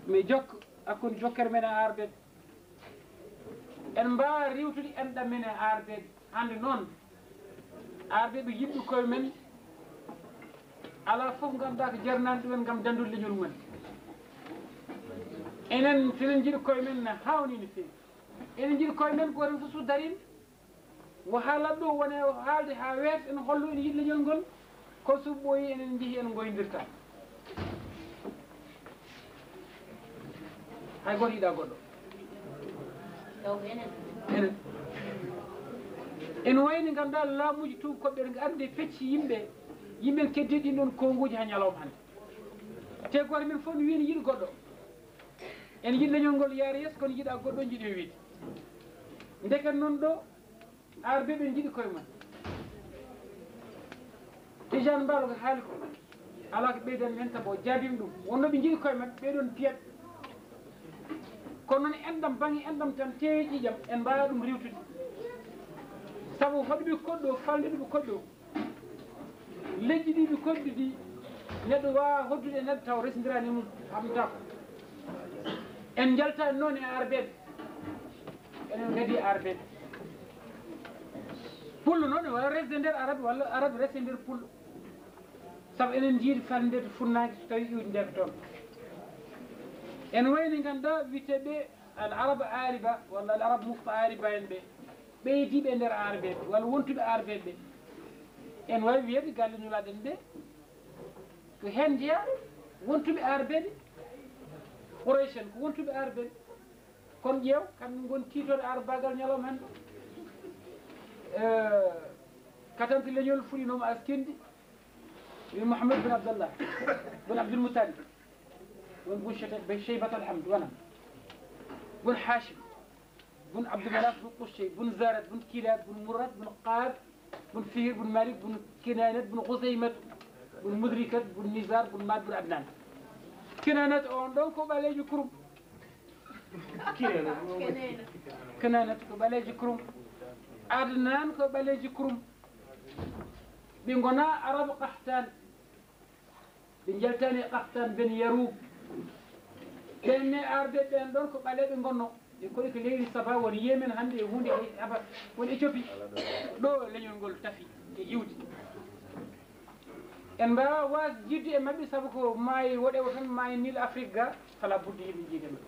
mi jokka hakkude jokkere men e arɓeɓe en mbawa rewtude enɗam men e arɓeɓe hande noon arɓeɓe yiɗɓe koye men ala foof ganduɗa ko jarnani ɗumen gam dandude leñol mumen enen sonen jiiɗi koye men ne hawni no fewi enen jiiɗi koye men goto fof so darima wo haalat ɗo wone haalde ha weeta ene hollo ene yiiɗi leñol ngol ko so ɓooyi enen jeehi en goydirta hay goto yiiɗa goɗɗo enen ene wayni ganduɗa laamuji tubakoɓe ɓe arde pecci yimɓe keddiɗi ɗin ɗon konguji ha ñalawma hande te goto men fof ne wiini yiiɗi goɗɗo ene yiiɗi leñol ngol yaara yeeso kono yiiɗa goɗɗo jiiɗi e wiide ndeket noon ɗo arɓeɓe ne jiiɗi koye mumen tijane mbaɗo ko haali ko ala ko ɓeydan men saabu o jaabima ɗum wonnoɓe jiiɗi koye mabɓe ɓeɗon piyaɓe kono noon enɗam banggue enɗam tan tewi ƴiƴam en mbawa ɗum rewtude saabu hoɗoɓe koɗɗo falliɗoɓe koɗɗo leƴƴi ɗi ɓe koɗɗi ɗi neɗɗo wawa hoddude e neɗɗo taw resdirani mum hamtako en jaltani noon e arɓeɓe enen gadi arɓeɓe pullo noon e wawa resde nder arabe walla arabe rese nder pullo saabu enen jiiɗi falde to funnaki so tawi iwde nder toon en wayni ganduɗa witeɓe al araba ariba walla al araba mufta ariba en ɓe ɓeydiɓe nder arɓeɓe walla wontuɓe arɓeɓe ɓe en wawi wiyeɓe galle ñulaɗen ɓe ko hen jeeya wontuɓe arɓeɓe Quraysh en ko wontuɓe arɓeɓe kono ƴeew kamɓe gon tiitode arbagal ñalawma hande katanto leñol fuɗinoma askendi wi Mouhamed bin Abdallah bin Abdul Muttalib won bun Cheybat alhamd wona bun Hashim bun Abdou Manaf bun Qushay bun Zarat bun Kilab bun Murad bun Qaab bun Fihr bun Malik bun Kinanat bun Khuzaymat bun Mudrikat bun Nizar bun Mad bun Adnan Kinanat on ɗon ko ɓaleji kurum Kinanat ko ɓaleji kurum Adnan ko ɓaleji kurum ɓe gona arabe Qahtan ɓe jaltani Qahtan ben Yarub ɓenne arɓe ɓen ɗon ko ɓaleɓe gonno ɓe koɗi ko leydi Saba woni Yemen hande e hunde aba woni Éthiopie ɗo leñol ngol tafi e iwdi en mbawa wasde jidde e mabɓe saabu ko maayi woɗewo tan maayi Nil Afrique ga fala budde yimɓe jiide mabɓe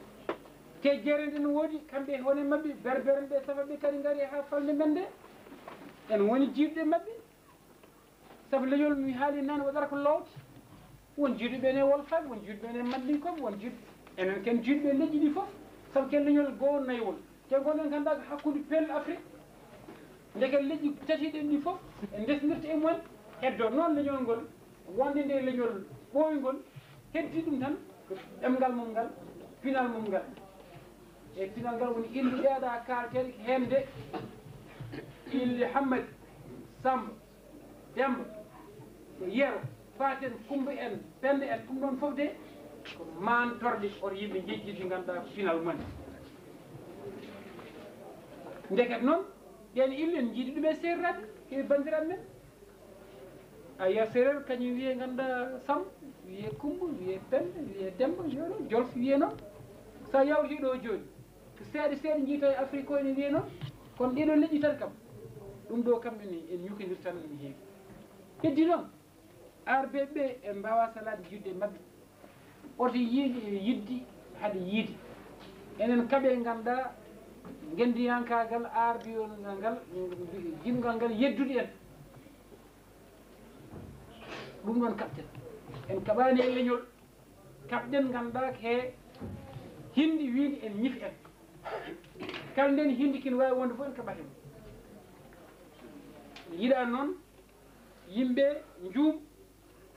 te jeere nde no woodi kamɓe wone mabɓe berbere ɓe saabu ɓe kadi gaari ha falde men nde en woni jiiɗuɗe mabɓe saabu leñol mi haali nane waɗata ko lowte won jiiɗuɓe ene wolfaɓe won jiiɗuɓe ene mandinkoɓe won jiiɗ enen ken jiiɗuɓe leƴƴi ɗi foof saabu ken leñol goo naywol te gonɗen ganduɗa ko hakkude pello Afrique ndeke leƴƴi tatiɗen ɗi foof en desdirta e mumen heddo noon leñol ngol wonde nde leñol ɓooygol heddi ɗum tan ɗemgal mum ngal pinal mum ngal e pinal ngal woni ille ɗeeɗa kalteɗe hen de ille Hammadi Samba Demba Yero Faten Kumba en Pende en ɗum ɗon foof de ko mantorɗe oto yimɓe jejjiti ganduɗa ko pinal mumen ndeket noon ƴen ille en jiiɗi ɗum e serrade e bandiraɓe men a yiya séréer kañum wiye ganduɗa Sam wiye Kumba wiye Pende wiye Demba Yero Jolf wiye noon sa yawti ɗo joni ko seeɗa seeɗa jiita e Afrique ko ene wiye noon kono ɗeɗo leƴƴi tan kam ɗum ɗo kamɓe en ñukodir tan ene heewi heddi noon arɓeɓe en mbawa salade jidde e mabɓe oto yiiɗi yiddi haade yiide enen kaaɓe ganduɗa gendiyankagal arbiyogal ngal jingal ngal yeddude en ɗum ɗon kaɓten en kaɓani e leñol kaɓɗen ganduɗa he hindi wiide en ñifi en kala nden hindi kene wawi wonde fof en kaɓate mum yiiɗa noon yimɓe juum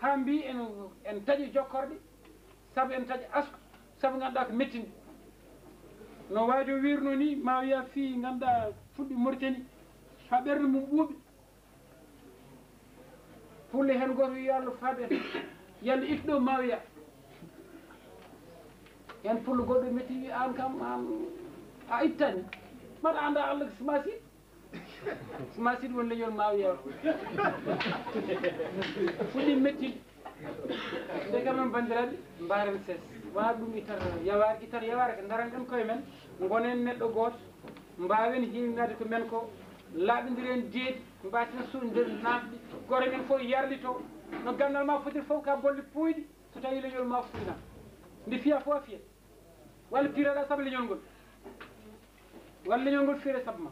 ha mbi en taaƴi jokkorɗe saabu en taaƴi asku saabu ganduɗa ko mettinde no wajo wirno ni ma wiya fi ganduɗa fuɗɗi Mauritanie ha ɓerde mum ɓuuɓi pulle hen goto wi Allah faaɓe yalla ittuɗo ma wiya hen pullo goɗɗo metti wi an kam an a ittani mbaɗa anda Allah ko sima siɗ won leñol ma wiya fuɗɗi metti nde kam noon bandiraɓe mbaren ses wa ɗum itar yaware ko daranɗen koye men gonen neɗɗo goto mbawen hinnade ko men ko laaɓidiren deedi mbaten suuɗidir namɗi gore men fof yarlito no gandal ma fotir fof ka bolle puyɗi so tawi leñol ma fuɗinam ndi fiya fof a fiya walla pireɗa saabu leñol ngol walla leñol ngol fiire saabu ma